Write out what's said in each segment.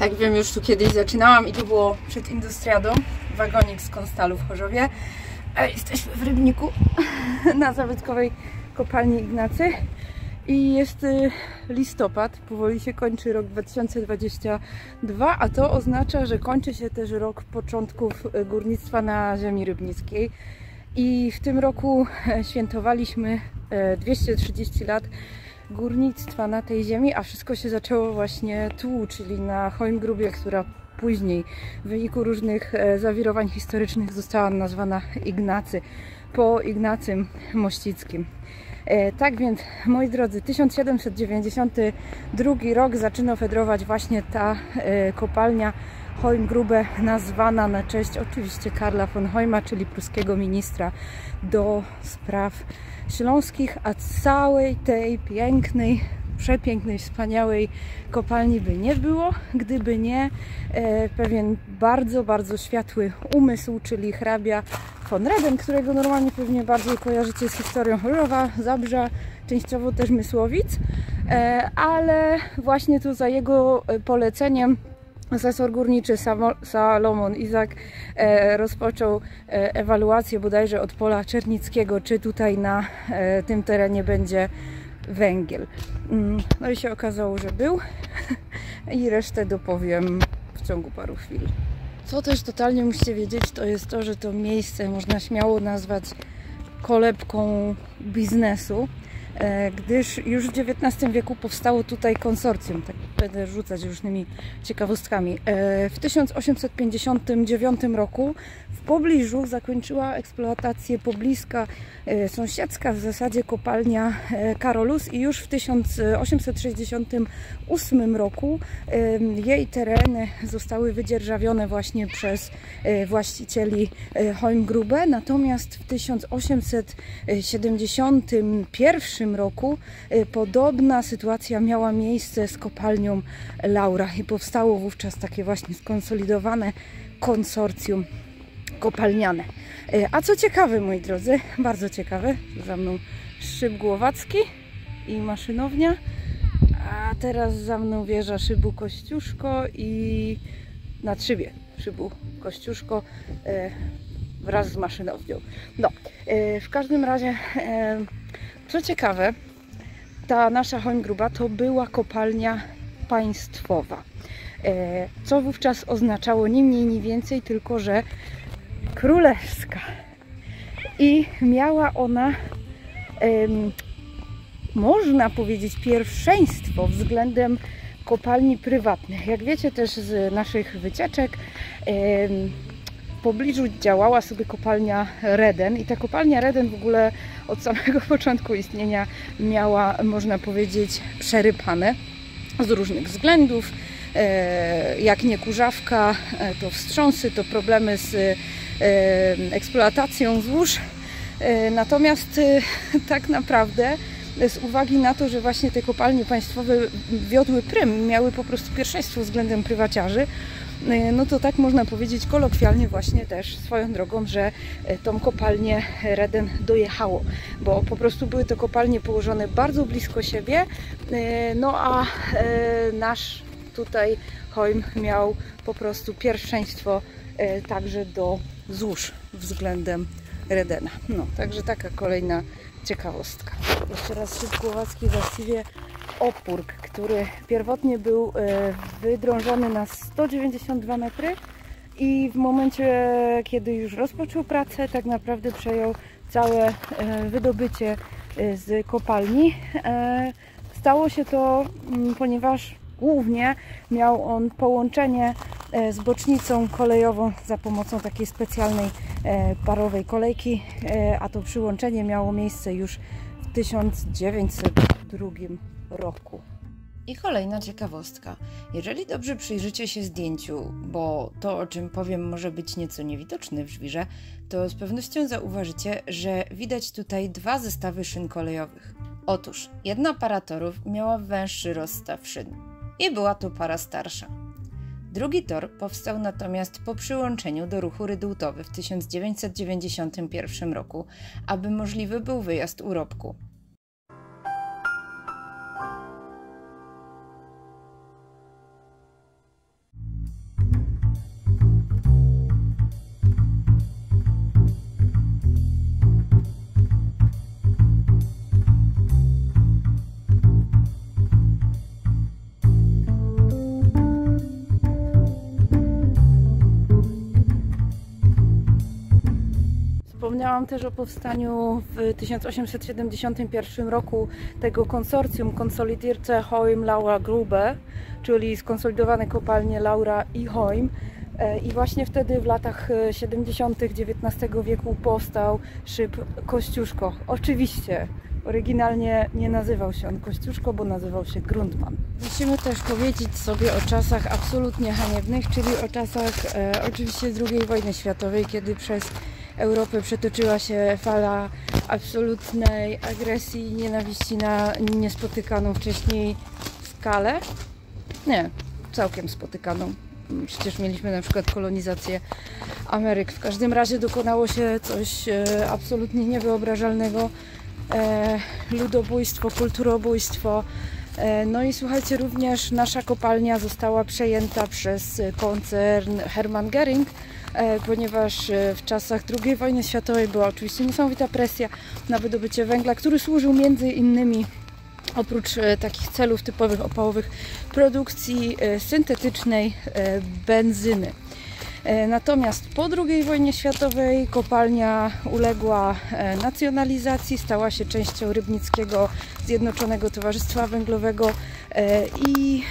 Jak wiem, już tu kiedyś zaczynałam i to było przed Industriadą, wagonik z Konstalu w Chorzowie. Jesteśmy w Rybniku na zabytkowej kopalni Ignacy i jest listopad, powoli się kończy rok 2022, a to oznacza, że kończy się też rok początków górnictwa na ziemi rybnickiej. I w tym roku świętowaliśmy 230 lat górnictwa na tej ziemi, a wszystko się zaczęło właśnie tu, czyli na Choimgrubie, która później w wyniku różnych zawirowań historycznych została nazwana Ignacy, po Ignacym Mościckim. Tak więc, moi drodzy, 1792 rok zaczyna fedrować właśnie ta kopalnia Choimgrube, nazwana na cześć oczywiście Karla von Choima, czyli pruskiego ministra do spraw śląskich, a całej tej pięknej, przepięknej, wspaniałej kopalni by nie było, gdyby nie pewien bardzo, bardzo światły umysł, czyli hrabia von Reden, którego normalnie pewnie bardziej kojarzycie z historią Chorzowa, Zabrza, częściowo też Mysłowic, ale właśnie tu za jego poleceniem asesor górniczy Salomon Izak rozpoczął ewaluację bodajże od pola Czernickiego, czy tutaj na tym terenie będzie węgiel. No i się okazało, że był i resztę dopowiem w ciągu paru chwil. Co też totalnie musicie wiedzieć, to jest to, że to miejsce można śmiało nazwać kolebką biznesu, gdyż już w XIX wieku powstało tutaj konsorcjum, tak będę rzucać różnymi ciekawostkami. W 1859 roku w pobliżu zakończyła eksploatację pobliska sąsiedzka w zasadzie kopalnia Karolus i już w 1868 roku jej tereny zostały wydzierżawione właśnie przez właścicieli Choimgrube, natomiast w 1871 roku podobna sytuacja miała miejsce z kopalnią Laura i powstało wówczas takie właśnie skonsolidowane konsorcjum kopalniane. A co ciekawe, moi drodzy, bardzo ciekawe, za mną szyb głowacki i maszynownia, a teraz za mną wieża szybu Kościuszko i nad szybie szybu Kościuszko wraz z maszynownią. No, w każdym razie, co ciekawe, ta nasza Choimgruba to była kopalnia państwowa, co wówczas oznaczało ni mniej, ni więcej, tylko że królewska. I miała ona, można powiedzieć, pierwszeństwo względem kopalni prywatnych. Jak wiecie też z naszych wycieczek, w pobliżu działała sobie kopalnia Reden i ta kopalnia Reden w ogóle od samego początku istnienia miała, można powiedzieć, przerypane z różnych względów. Jak nie kurzawka, to wstrząsy, to problemy z eksploatacją złóż. Natomiast tak naprawdę z uwagi na to, że właśnie te kopalnie państwowe wiodły prym, miały po prostu pierwszeństwo względem prywaciarzy, no to tak można powiedzieć kolokwialnie właśnie też swoją drogą, że tą kopalnię Reden dojechało, bo po prostu były to kopalnie położone bardzo blisko siebie, no a nasz tutaj Choim miał po prostu pierwszeństwo także do złóż względem Redena. No, także taka kolejna ciekawostka. Jeszcze raz szyb głowacki, właściwie opórk, który pierwotnie był wydrążony na 192 metry i w momencie, kiedy już rozpoczął pracę, tak naprawdę przejął całe wydobycie z kopalni. Stało się to, ponieważ głównie miał on połączenie z bocznicą kolejową za pomocą takiej specjalnej parowej kolejki, a to przyłączenie miało miejsce już w 1902 roku. I kolejna ciekawostka. Jeżeli dobrze przyjrzycie się zdjęciu, bo to, o czym powiem, może być nieco niewidoczne w żwirze, to z pewnością zauważycie, że widać tutaj dwa zestawy szyn kolejowych. Otóż jedna para torów miała węższy rozstaw szyn i była to para starsza. Drugi tor powstał natomiast po przyłączeniu do ruchu Rydultowy w 1991 roku, aby możliwy był wyjazd urobku. Wspomniałam też o powstaniu w 1871 roku tego konsorcjum Consolidierte Hoym Laura Grube, czyli skonsolidowane kopalnie Laura i Hoym. I właśnie wtedy w latach 70. XIX wieku powstał szyb Kościuszko. Oczywiście oryginalnie nie nazywał się on Kościuszko, bo nazywał się Grundmann. Musimy też powiedzieć sobie o czasach absolutnie haniebnych, czyli o czasach oczywiście II wojny światowej, kiedy przez Europę przetoczyła się fala absolutnej agresji i nienawiści na niespotykaną wcześniej skalę. Nie, całkiem spotykaną. Przecież mieliśmy na przykład kolonizację Ameryk. W każdym razie dokonało się coś absolutnie niewyobrażalnego. Ludobójstwo, kulturobójstwo. No i słuchajcie, również nasza kopalnia została przejęta przez koncern Hermann Göring, ponieważ w czasach II wojny światowej była oczywiście niesamowita presja na wydobycie węgla, który służył między innymi oprócz takich celów typowych opałowych produkcji syntetycznej benzyny. Natomiast po II wojnie światowej kopalnia uległa nacjonalizacji, stała się częścią Rybnickiego Zjednoczonego Towarzystwa Węglowego i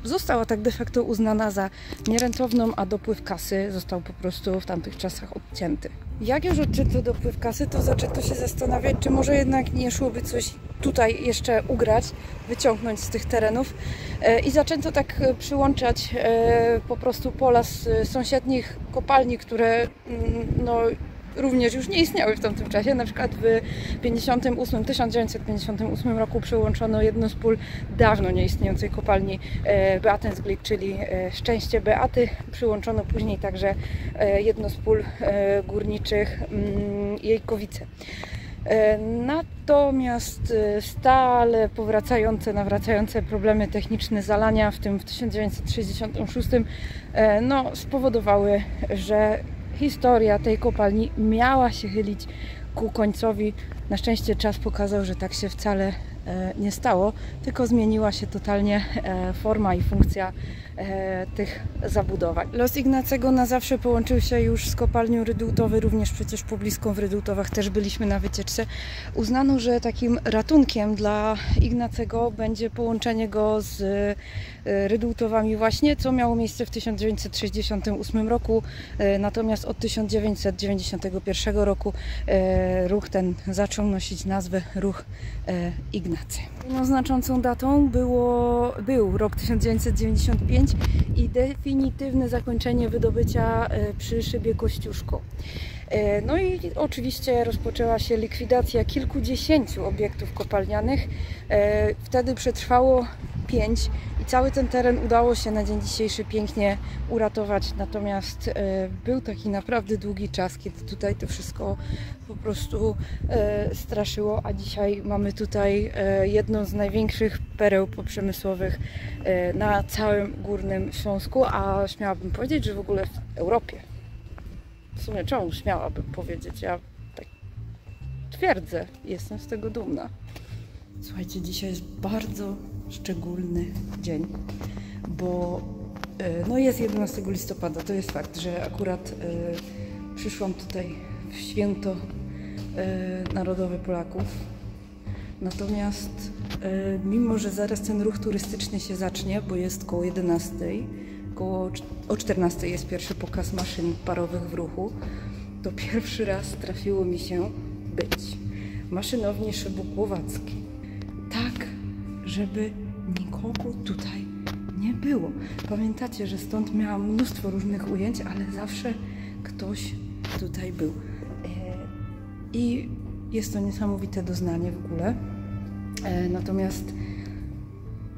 została tak de facto uznana za nierentowną, a dopływ kasy został po prostu w tamtych czasach odcięty. Jak już odczyto dopływ kasy, to zaczęto się zastanawiać, czy może jednak nie szłoby coś tutaj jeszcze ugrać, wyciągnąć z tych terenów i zaczęto tak przyłączać po prostu pola z sąsiednich kopalni, które no, również już nie istniały w tamtym czasie. Na przykład w 1958 roku przyłączono jedno z pól dawno nieistniejącej kopalni Beatensglied, czyli Szczęście Beaty. Przyłączono później także jedno z pól górniczych Jejkowice. Natomiast stale nawracające problemy techniczne zalania, w tym w 1966, no, spowodowały, że historia tej kopalni miała się chylić ku końcowi. Na szczęście czas pokazał, że tak się wcale nie stało, tylko zmieniła się totalnie forma i funkcja tych zabudowań. Los Ignacego na zawsze połączył się już z kopalnią Rydułtowy, również przecież pobliską w Rydułtowach też byliśmy na wycieczce. Uznano, że takim ratunkiem dla Ignacego będzie połączenie go z Rydułtowami właśnie, co miało miejsce w 1968 roku, natomiast od 1991 roku ruch ten zaczął nosić nazwę Ruch Ignacy. Jedną znaczącą datą był rok 1995 i definitywne zakończenie wydobycia przy szybie Kościuszko. No i oczywiście rozpoczęła się likwidacja kilkudziesięciu obiektów kopalnianych. Wtedy przetrwało 5 i cały ten teren udało się na dzień dzisiejszy pięknie uratować. Natomiast był taki naprawdę długi czas, kiedy tutaj to wszystko po prostu straszyło, a dzisiaj mamy tutaj jedną z największych pereł poprzemysłowych na całym Górnym Śląsku, a śmiałabym powiedzieć, że w ogóle w Europie. W sumie czemu śmiałabym powiedzieć? Ja tak twierdzę, jestem z tego dumna. Słuchajcie, dzisiaj jest bardzo szczególny dzień, bo no jest 11 listopada, to jest fakt, że akurat przyszłam tutaj w święto narodowe Polaków. Natomiast mimo, że zaraz ten ruch turystyczny się zacznie, bo jest koło 11, o 14 jest pierwszy pokaz maszyn parowych w ruchu, to pierwszy raz trafiło mi się być w maszynowni Szybu Głowackiej. Tak, żeby nikogo tutaj nie było. Pamiętacie, że stąd miałam mnóstwo różnych ujęć, ale zawsze ktoś tutaj był. I jest to niesamowite doznanie w ogóle. Natomiast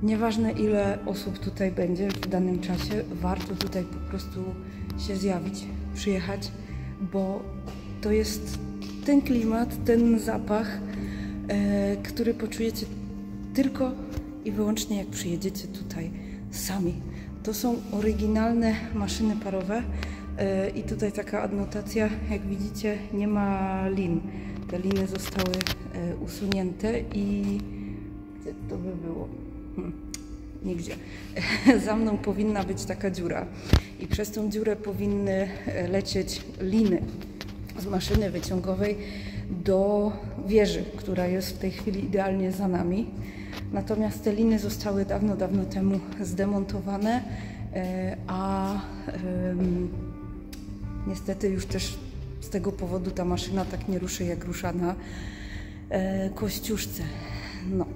nieważne ile osób tutaj będzie w danym czasie, warto tutaj po prostu się zjawić, przyjechać, bo to jest ten klimat, ten zapach, który poczujecie tylko i wyłącznie jak przyjedziecie tutaj sami. To są oryginalne maszyny parowe i tutaj taka adnotacja, jak widzicie, nie ma lin. Te liny zostały usunięte i gdzie to by było? Nigdzie. Za mną powinna być taka dziura i przez tą dziurę powinny lecieć liny. z maszyny wyciągowej do wieży, która jest w tej chwili idealnie za nami. Natomiast te liny zostały dawno, dawno temu zdemontowane, a niestety już też z tego powodu ta maszyna tak nie ruszy, jak rusza na Kościuszce. No,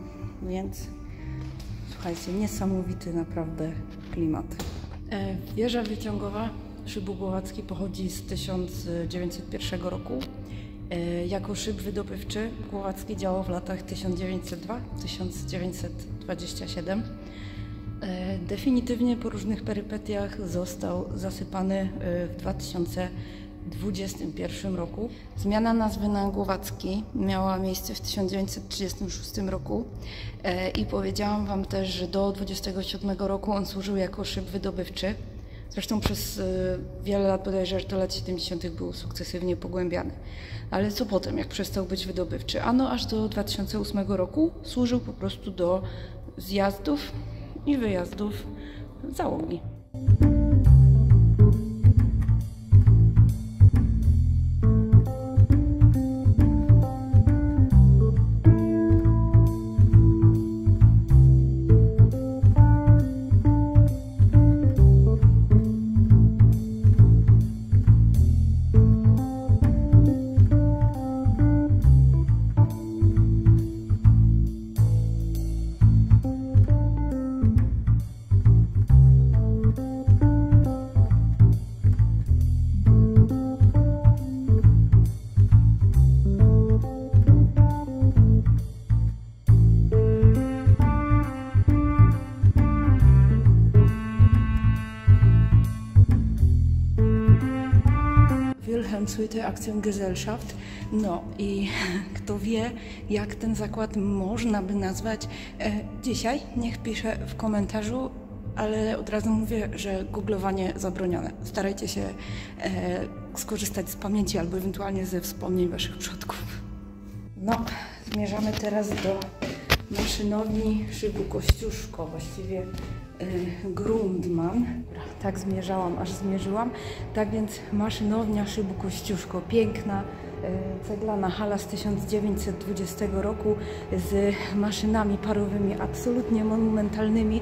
więc słuchajcie, niesamowity naprawdę klimat. Wieża wyciągowa szybu Głowacki pochodzi z 1901 roku. Jako szyb wydobywczy Głowacki działał w latach 1902-1927. Definitywnie po różnych perypetiach został zasypany w 2021 roku. Zmiana nazwy na Głowacki miała miejsce w 1936 roku i powiedziałam Wam też, że do 27 roku on służył jako szyb wydobywczy. Zresztą przez wiele lat, bodajże aż do lat 70. był sukcesywnie pogłębiany. Ale co potem, jak przestał być wydobywczy? Ano aż do 2008 roku służył po prostu do zjazdów i wyjazdów załogi. Wilhelmshütte Aktiengesellschaft. No i kto wie, jak ten zakład można by nazwać dzisiaj, niech pisze w komentarzu, ale od razu mówię, że googlowanie zabronione. Starajcie się skorzystać z pamięci albo ewentualnie ze wspomnień Waszych przodków. No, zmierzamy teraz do maszynowni szybu Kościuszko, właściwie Grundmann. Tak zmierzałam, aż zmierzyłam. Tak więc maszynownia szybu Kościuszko, piękna, ceglana hala z 1920 roku z maszynami parowymi absolutnie monumentalnymi.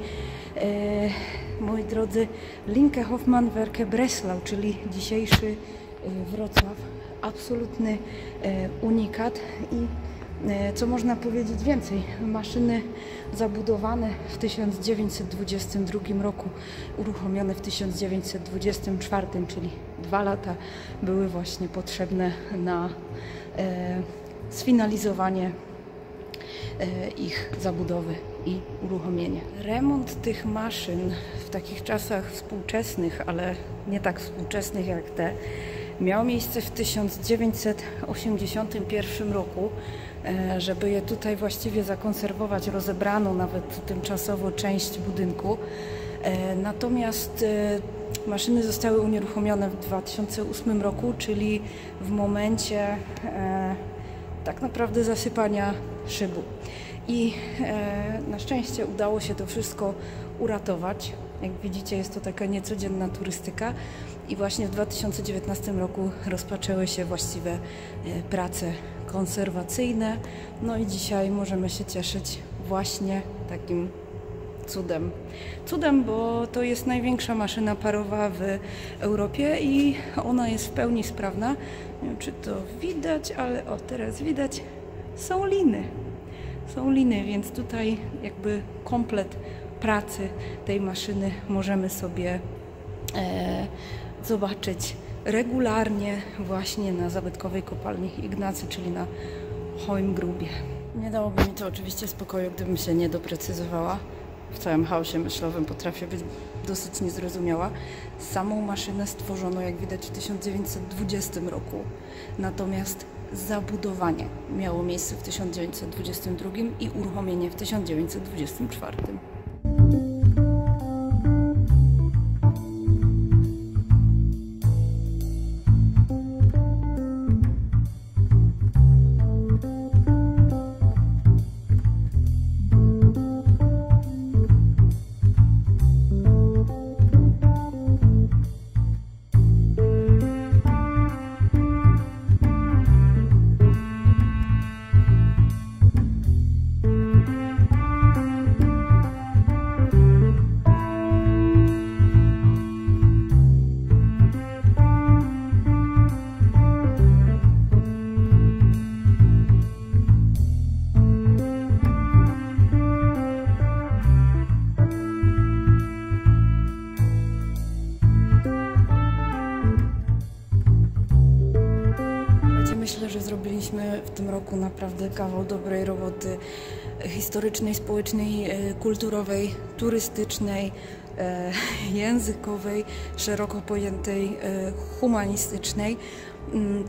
Moi drodzy, Linke Hoffmann Werke Breslau, czyli dzisiejszy Wrocław, absolutny unikat. I co można powiedzieć więcej? Maszyny zabudowane w 1922 roku, uruchomione w 1924, czyli 2 lata były właśnie potrzebne na sfinalizowanie ich zabudowy i uruchomienie. Remont tych maszyn w takich czasach współczesnych, ale nie tak współczesnych jak te, miał miejsce w 1981 roku. Żeby je tutaj właściwie zakonserwować, rozebrano nawet tymczasowo część budynku. Natomiast maszyny zostały unieruchomione w 2008 roku, czyli w momencie tak naprawdę zasypania szybu. I na szczęście udało się to wszystko uratować. Jak widzicie, jest to taka niecodzienna turystyka. I właśnie w 2019 roku rozpoczęły się właściwe prace konserwacyjne. No i dzisiaj możemy się cieszyć właśnie takim cudem. Cudem, bo to jest największa maszyna parowa w Europie i ona jest w pełni sprawna. Nie wiem, czy to widać, ale o, teraz widać. Są liny. Są liny, więc tutaj jakby komplet pracy tej maszyny możemy sobie zobaczyć regularnie właśnie na zabytkowej kopalni Ignacy, czyli na Holmgrubie. Nie dałoby mi to oczywiście spokoju, gdybym się nie doprecyzowała. W całym chaosie myślowym potrafię być dosyć niezrozumiała. Samą maszynę stworzono, jak widać, w 1920 roku. Natomiast zabudowanie miało miejsce w 1922 i uruchomienie w 1924. zrobiliśmy w tym roku naprawdę kawał dobrej roboty historycznej, społecznej, kulturowej, turystycznej, językowej, szeroko pojętej, humanistycznej.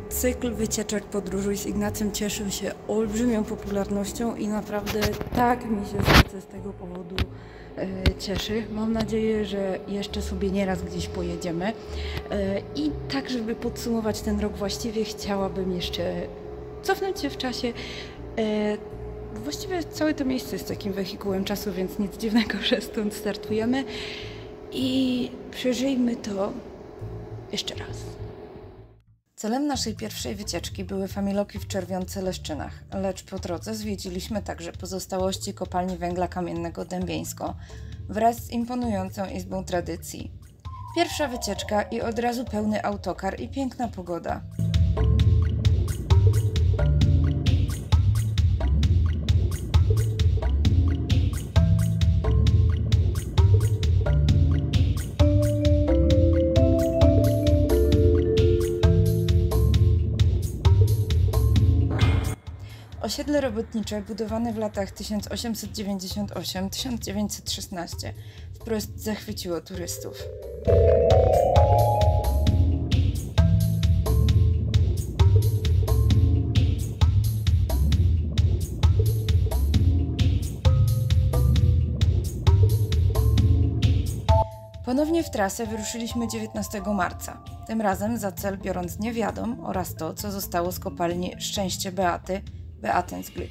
Cykl wycieczek Podróżuj z Ignacym cieszył się olbrzymią popularnością i naprawdę tak mi się serce z tego powodu cieszy. Mam nadzieję, że jeszcze sobie nieraz gdzieś pojedziemy. I tak, żeby podsumować ten rok właściwie, chciałabym jeszcze cofnąć się w czasie. Właściwie całe to miejsce jest takim wehikułem czasu, więc nic dziwnego, że stąd startujemy. I przeżyjmy to jeszcze raz. Celem naszej pierwszej wycieczki były familoki w Czerwionce-Leszczynach, lecz po drodze zwiedziliśmy także pozostałości kopalni węgla kamiennego Dębieńsko wraz z imponującą izbą tradycji. Pierwsza wycieczka i od razu pełny autokar i piękna pogoda. Osiedle robotnicze budowane w latach 1898-1916 wprost zachwyciło turystów. Ponownie w trasę wyruszyliśmy 19 marca, tym razem za cel biorąc Niewiadom oraz to, co zostało z kopalni Szczęście Beaty, Beatensglück.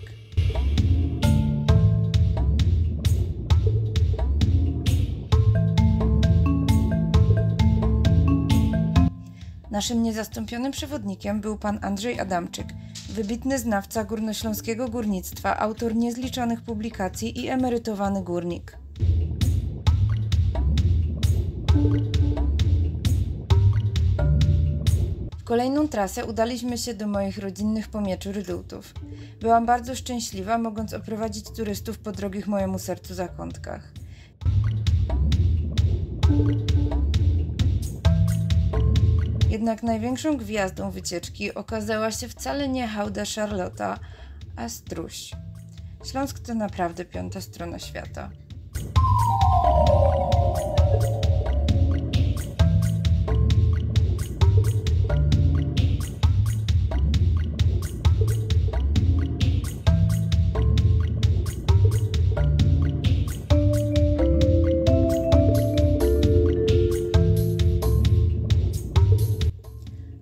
Naszym niezastąpionym przewodnikiem był pan Andrzej Adamczyk, wybitny znawca górnośląskiego górnictwa, autor niezliczonych publikacji i emerytowany górnik. W kolejną trasę udaliśmy się do moich rodzinnych Pomieczu Rydułtów. Byłam bardzo szczęśliwa, mogąc oprowadzić turystów po drogich mojemu sercu zakątkach. Jednak największą gwiazdą wycieczki okazała się wcale nie hałda Charlotta, a Struś. Śląsk to naprawdę piąta strona świata.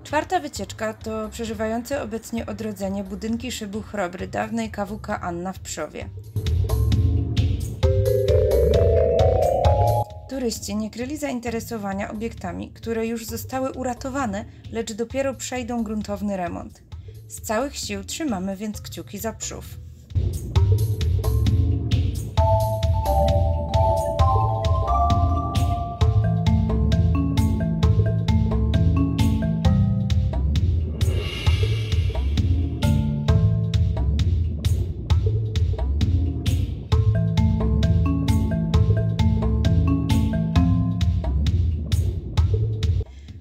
Czwarta wycieczka to przeżywające obecnie odrodzenie budynki szybu Chrobry dawnej KWK Anna w Pszowie. Turyści nie kryli zainteresowania obiektami, które już zostały uratowane, lecz dopiero przejdą gruntowny remont. Z całych sił trzymamy więc kciuki za Pszów.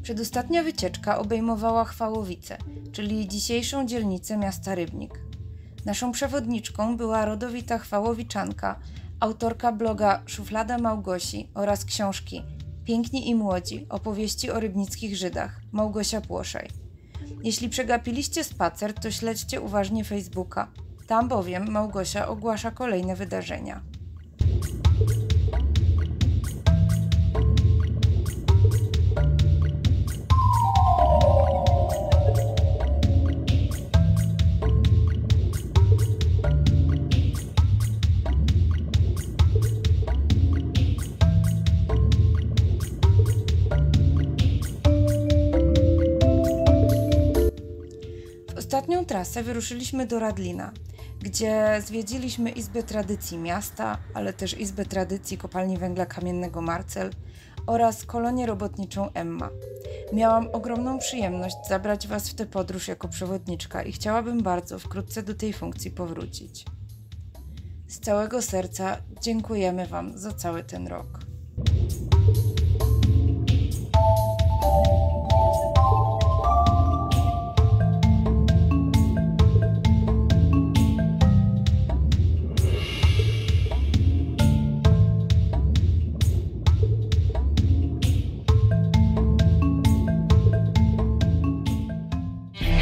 Przedostatnia wycieczka obejmowała Chwałowice, czyli dzisiejszą dzielnicę miasta Rybnik. Naszą przewodniczką była rodowita chwałowiczanka, autorka bloga Szuflada Małgosi oraz książki Piękni i Młodzi, opowieści o rybnickich Żydach, Małgosia Płoszaj. Jeśli przegapiliście spacer, to śledźcie uważnie Facebooka. Tam bowiem Małgosia ogłasza kolejne wydarzenia. Ostatnią trasę wyruszyliśmy do Radlina, gdzie zwiedziliśmy Izbę Tradycji Miasta, ale też Izbę Tradycji Kopalni Węgla Kamiennego Marcel oraz kolonię robotniczą Emma. Miałam ogromną przyjemność zabrać Was w tę podróż jako przewodniczka i chciałabym bardzo wkrótce do tej funkcji powrócić. Z całego serca dziękujemy Wam za cały ten rok.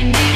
I